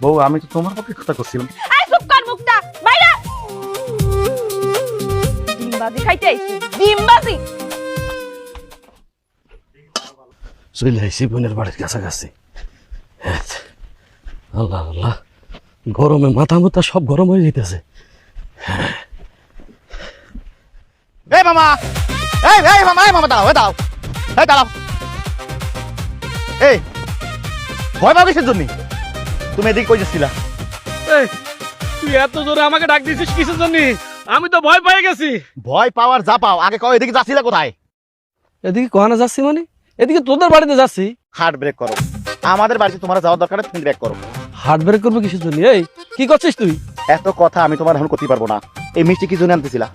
বউ আমি তো তোমার পক্ষে কথা করছিলাম। এই চুপ কর মুখটা বাইরে। ডিমবাজি খাইতে আইছি, ডিমবাজি। চলে আইসি বোনের বাড়ির কাছাকাছি। আল্লাহ আল্লাহ, গরমে মাথা মুথা সব গরম হয়ে যেতেছে। এই মামা, এই মামা দাও, দাও, দাঁড়াও। এই ভয় পাও কিসের জন্য? তুমি এদিকে কই যাচ্ছিলা? তুই এত জোরে আমাকে ডাক দিছিস কিসের জন্য? আমি তো ভয় পেয়ে গেছি। ভয় পাওয়ার যা পাও, আগে কও এদিকে যাচ্ছিলা কোথায়? এদিকে কোহানা যাচ্ছি মানে? এদিকে তোদের বাড়িতে যাচ্ছি। হার্ট ব্রেক করো। আমাদের বাড়িতে তোমার যাওয়ার দরকার নেই, তুমি ব্রেক করো। হার্ট ব্রেক করবো কিসের জন্য? এই কি করছিস তুই? এত কথা আমি তোমার এখন করতে পারবো না। এই মিষ্টি কি জন্য আনতেছিলা?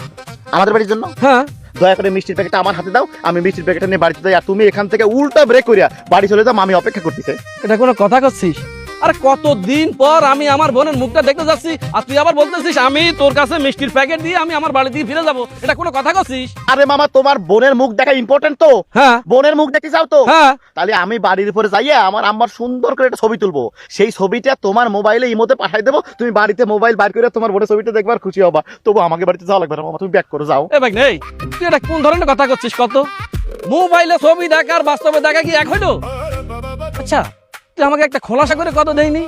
আমাদের বাড়ির জন্য? হ্যাঁ। দয়া করে মিষ্টির প্যাকেটটা আমার হাতে দাও, আমি মিষ্টির প্যাকেটটা নিয়ে বাড়িতে যাই, আর তুমি এখান থেকে উল্টা ব্রেক করিয়া বাড়ি চলে যাও। আমি অপেক্ষা করতেছে। এটা কোনো কথা করছিস? আরে কতদিন পর আমি আমার বোনের মুখটা দেখতে যাচ্ছি, আর তুই আবার বলতেছিস আমি তোর কাছে মিষ্টির প্যাকেট দিয়ে আমি আমার বাড়ি দিয়ে ফিরে যাবো। এটা কোনো কথা করছিস? আরে মামা, তোমার বোনের মুখ দেখা ইম্পর্টেন্ট তো। হ্যাঁ। বোনের মুখ দেখতে চাও তো? হ্যাঁ। তাহলে আমি বাড়ির উপরে যাইয়া আমার আম্মার সুন্দর করে একটা ছবি তুলবো। সেই ছবিটা তোমার মোবাইলে ইমোতে পাঠাই দেবো। তুমি বাড়িতে মোবাইল বাইর করে তোমার বোনের ছবিটা দেখবার খুশি হবা। তবু আমাকে বাড়িতে যাওয়া লাগবে না মামা, তুমি ব্যাক করে যাও। এ ভাই নেই, তুই এটা কোন ধরনের কথা করছিস? কত মোবাইলে ছবি দেখার বাস্তবে দেখা কি এক হইলো? আচ্ছা, তুই আমাকে একটা খোলাসা করে কত দেয়নি?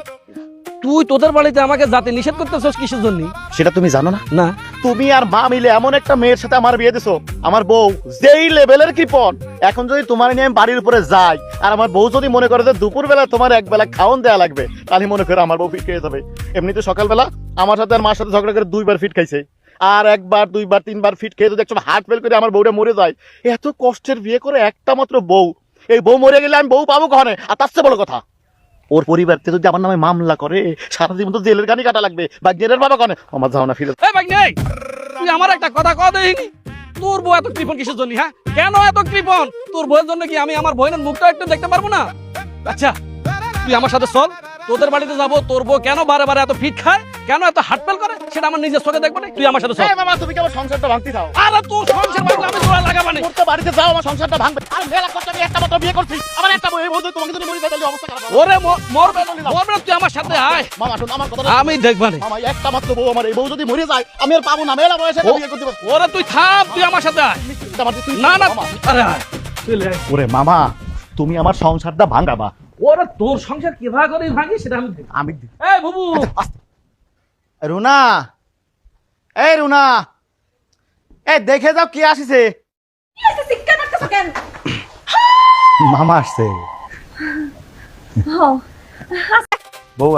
তুই তোদের বাড়িতে আমাকে যাতে নিষেধ করতেছিস কিসের জন্য? সেটা তুমি জানো না? না। তুমি আর মা মিলে এমন একটা মেয়ের সাথে আমার বিয়ে দিছো, আমার বউ যেই লেভেলের কৃপণ। এখন যদি তোমার নিয়ে আমি বাড়ির উপরে যাই, আর আমার বউ যদি মনে করে যে দুপুর বেলা তোমার এক বেলা খাওয়ান দেয়া লাগবে, তাহলে মনে করে আমার বউ ফিট খেয়ে যাবে। এমনিতে সকালবেলা আমার সাথে আর মার সাথে ঝগড়া করে 2বার ফিট খাইছে, আর 1বার 2বার 3বার ফিট খেয়ে যদি একসময় হার্ট ফেল করে আমার বউটা মরে যায়। এত কষ্টের বিয়ে করে একটা মাত্র বউ, এই বউ মরে গেলে আমি বউ পাবো কখনে? আর তার চেয়ে বড় কথা, ওর পরিবারতে যদি আমার নামে মামলা করে সারা জীবন তো জেলের গানি কাটা লাগবে। বা জেলের বাবা কনে আমার যাও না ফিরে। এ ভাই নেই, তুই আমার একটা কথা কত দেয়নি? তোর বউ এত কৃপণ কিসের জন্য? হ্যাঁ, কেন এত কৃপণ? তোর বউয়ের জন্য কি আমি আমার বোনের মুখটা একটু দেখতে পারবো না? আচ্ছা, তুই আমার সাথে চল, তোদের বাড়িতে যাবো। তোর বউ কেন বারে বারে এত ফিট খায়, কেন এত হার্টফেল করে, সেটা আমার নিজের চোখে দেখবো না। তুই আমার সাথে চল। এই মামা, তুমি কি আমার সংসারটা ভাঙতে চাও? আরে তোর সংসার ভাঙলে আমি তোরা লাগাবানি। তোর তো বাড়িতে যাও, আমার সংসারটা ভাঙবে। আর মেলা কষ্ট আমি একটা মাত্র বিয়ে করছি, আমার একটা বউ, এই বউ যদি তোমাকে যদি মরে যায় তাহলে অবস্থা খারাপ হবে। ওরে মরবে মরবে, তুই আমার সাথে আয়। মামা শোন আমার কথা, আমি দেখবানি। মামা একটা মাত্র বউ আমার, এই বউ যদি মরে যায় আমি আর পাবো না। মেলা বয়সে বিয়ে করতে পারবো। ওরে তুই থাম, তুই আমার সাথে আয়। না না, আরে আয়। চলে আয়। ওরে মামা, তুমি আমার সংসারটা ভাঙাবা। ওরে তোর সংসার কিভাবে করে ভাঙি সেটা আমি দেখব। আমি এই বুবু, রুনা, এই রুনা, এই দেখে যাও কি আসিছে। কি হইছে চিৎকার করতেছ কেন? মামা আসছে। হ্যাঁ। বউ